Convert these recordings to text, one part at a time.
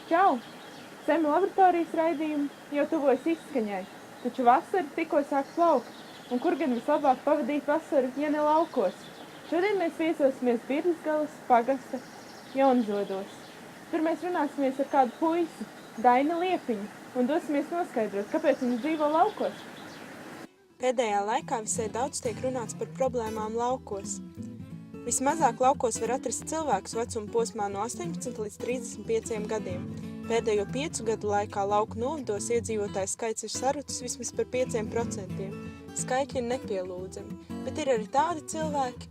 Čau! Semi laboratorijas raidījumi jau tuvojas izskaņai, taču vasara tikko sāk plaukt. Un kur gan vislabāk pavadīt vasaru, ja ne laukos? Šodien mēs viesosimies Birzgalas pagasta Jaunzodos. Tur mēs runāsimies ar kādu puisi, Daini Liepiņu, un dosimies noskaidrot, kāpēc viņš dzīvo laukos. Pēdējā laikā visai daudz tiek runāts par problēmām laukos. Vismazāk laukos var atrast cilvēkus vecuma posmā no 18 līdz 35 gadiem. Pēdējo 5 gadu laikā lauku novados iedzīvotāju skaits ir sarucis vismaz par 5%. Skaitļi ir nepielūdzami, bet ir arī tādi cilvēki,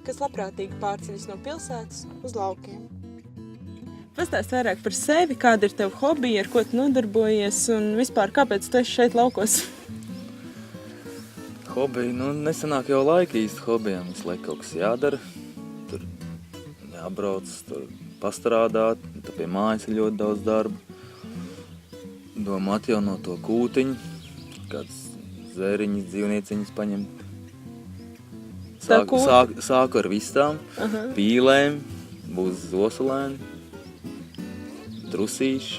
kas labprātīgi pārceļas no pilsētas uz laukiem. Pastāst vairāk par sevi, kāda ir tev hobija, ar ko tu nodarbojies un vispār kāpēc tu esi šeit laukos? Hobiji, nesanāk jau laika īsti hobijām, visu laiku kaut kas jādara, tur jābrauc, tur pastrādāt, tad pie mājas ir ļoti daudz darba. Domā atjaunot to kūtiņu, kāds zvēriņas, dzīvnieciņas paņemt. Sāku ar vistām, pīlēm, būs zosulēni, trusīši,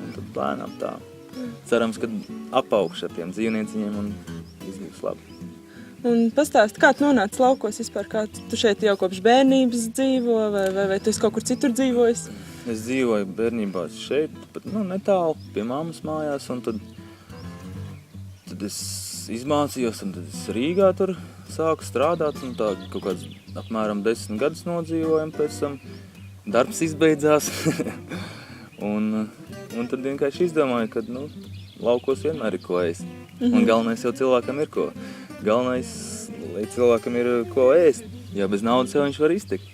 un tad lēnām tā. Cerams, ka apaugšu ar tiem dzīvnieciņiem un izdevs labi. Un pastāst, kā tu nonāci laukos vispār, kā tu šeit jau kopš bērnības dzīvo, vai tu esi kaut kur citur dzīvojis? Es dzīvoju bērnībā šeit, pat netālu pie mammas mājās, un tad es izmācījos, un tad es Rīgā tur sāku strādāt, un tā kaut kāds apmēram 10 gadus nodzīvojam, pēc tam darbs izbeidzās, un tad vienkārši izdomāju, ka, laukos vienmēr ir ko ēst. Un galvenais jau cilvēkam ir ko. Galvenais, lai cilvēkam ir ko ēst. Ja bez naudas jau viņš var iztikt.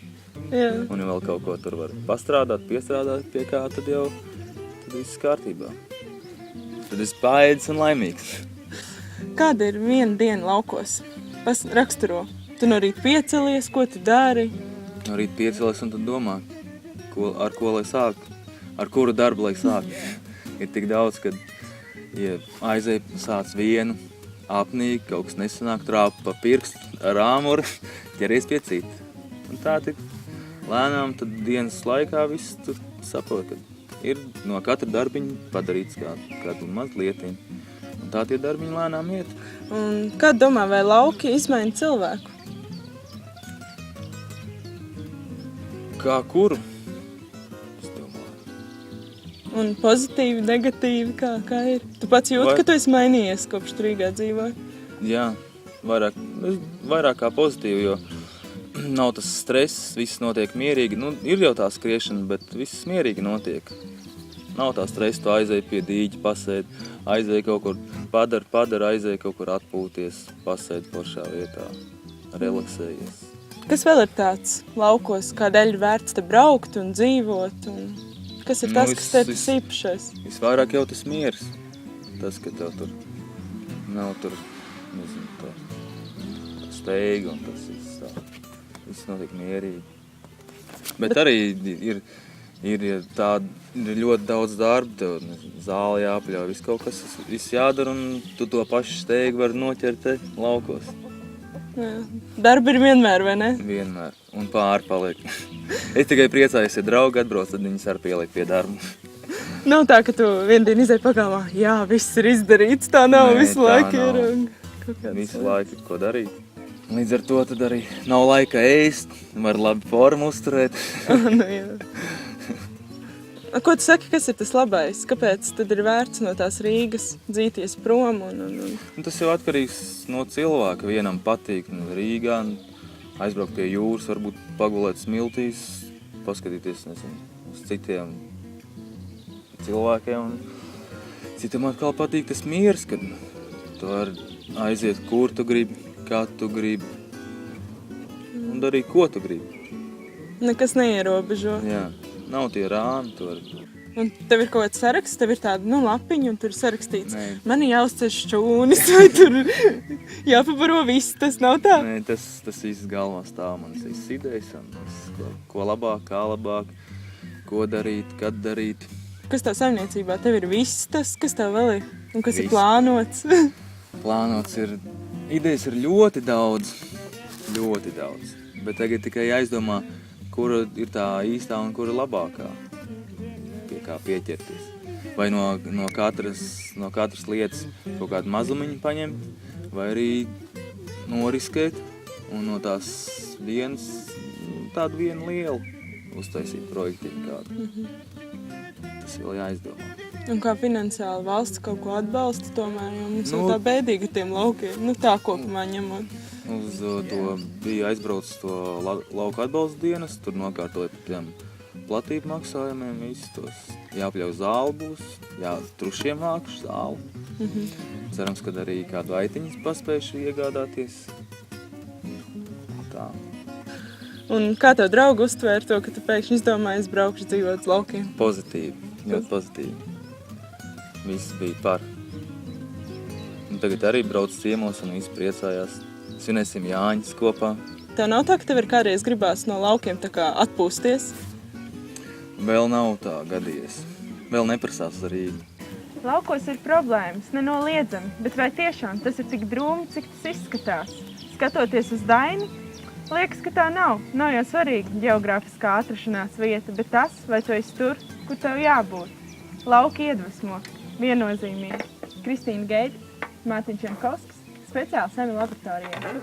Jā. Un ja vēl kaut ko tur var pastrādāt, piestrādāt pie kā, tad viss kārtībā. Tad es paēdis un laimīgs. Kāda ir viena diena laukos? Raksturo. Tu no rīta piecelies, ko tu dari? No rīta piecelies un tad domā, ar ko lai sāk, ar kuru darbu lai sāk. Ir tik daudz, kad ja aizēj sāc vienu, apnīgi, kaut kas nesanāk, trāpa pa pirkstu ar āmuru, ķeries pie cita. Un tā tik lēnām, tad dienas laikā viss tu saprot, ka ir no katra darbiņa padarīts kādu mazlietiņu. Un tā tie darbiņi lēnām iet. Un kā domā, vai lauki izmaina cilvēku? Kā kuru? Un pozitīvi, negatīvi, kā ir? Tu pats jūti, ka tu esi mainījies, kopš tu Rīgā dzīvoji? Jā, vairāk kā pozitīvi, jo nav tas stress, viss notiek mierīgi. Ir jau tā skriešana, bet viss mierīgi notiek. Nav tā stresa, tu aizēji pie dīķa, pasēdi, aizēji kaut kur padara, aizēji kaut kur atpūties, pasēdi foršā vietā, relaksējies. Kas vēl ir tāds laukos, kādēļ ir vērts te braukt un dzīvot? Kas ir tas, kas tev tas īpašais? Visvairāk jau tas miers. Tas, ka tev tur nav tur, tā steiga un tas viss notiek mierīgi. Bet arī ir ļoti daudz darba, tev zāli jāapļauj, viss kaut kas, viss jādara un tu to pašu steigu var noķert te laukos. Jā. Darba ir vienmēr, vai ne? Vienmēr. Un pārpaliek. Es tikai priecājos, ja draugi atbrauc, tad viņas arī pieliek pie darba. Nav tā, ka tu viendien izēji pagalmā, jā, viss ir izdarīts, tā nav, visu laiku ir. Visu laiku ir ko darīt. Līdz ar to tad arī nav laika ēst, var labi formu uzturēt. Jā. Ko tu saki, kas ir tas labais? Kāpēc tad ir vērts no tās Rīgas dzīties prom? Tas jau atkarīgs no cilvēka. Vienam patīk Rīgā, aizbraukt pie jūras, varbūt pagulēt smiltīs, paskatīties uz citiem cilvēkiem. Citam atkal patīk tas miers, kad tu vari aiziet, kur tu gribi, kā tu gribi un darīt, ko tu gribi. Nekas neierobežo. Jā. Nav tie rāmi, tu vari. Un tev ir kaut kāds saraksts, tev ir tāda lapiņa un tur ir sarakstīts. Nē. Man ir jāuzceļ šķūnis vai tur jāpabaro viss, tas nav tā? Nē, tas viss galvā stāv manas visas idejas un ko labāk, kā labāk, ko darīt, kad darīt. Kas tev saimniecībā? Tev ir viss tas, kas tev vēl ir un kas Viss. ir plānots? Plānots ir, idejas ir ļoti daudz. Bet tagad tikai jāizdomā, kura ir tā īstā un kura labākā. kā pieķerties. Vai no katras lietas kaut kādu mazumiņu paņemt, vai arī noriskēt un no tās tādu vienu lielu uztaisīt projektiņu kādu. Tas vēl jāizdomā. Un kā finansiāli valsts kaut ko atbalsta tomēr, jo mums tā bēdīgi tiem laukiem, tā kopumā ņemot. Uz to bija aizbraucis to lauku atbalsta dienas, tur nokārtoja par tiem platību maksājumiem, visus tos jāpļauj zāli būs, trušiem vākuši zāli. Cerams, ka arī kādu aitiņas paspējuši iegādāties. Tā. Un kā tev draugi uztvēra to, ka tu pēkšņi izdomājies braukšu dzīvot uz laukiem? Pozitīvi, ļoti pozitīvi. Viss bija par. Un tagad arī brauc ciemos un visi priecājās. Svinēsim Jāņus kopā. Tev nav tā, ka tev ir kādreiz gribās no laukiem tā kā atpūsties? Vēl nav tā gadījies. Vēl neprasās uz Rīgu. Laukos ir problēmas, nenoliedzami, bet vai tiešām tas ir tik drūmi, cik tas izskatās? Skatoties uz Daini, liekas, ka tā nav. Nav jau svarīga ģeogrāfiskā atrašanās vieta, bet tas, vai tu esi tur, kur tev jābūt. Lauki iedvesmo, viennozīmīgi. Kristīna Geļa, Mārtiņš Jankovskis, speciāli Semi laboratorijā.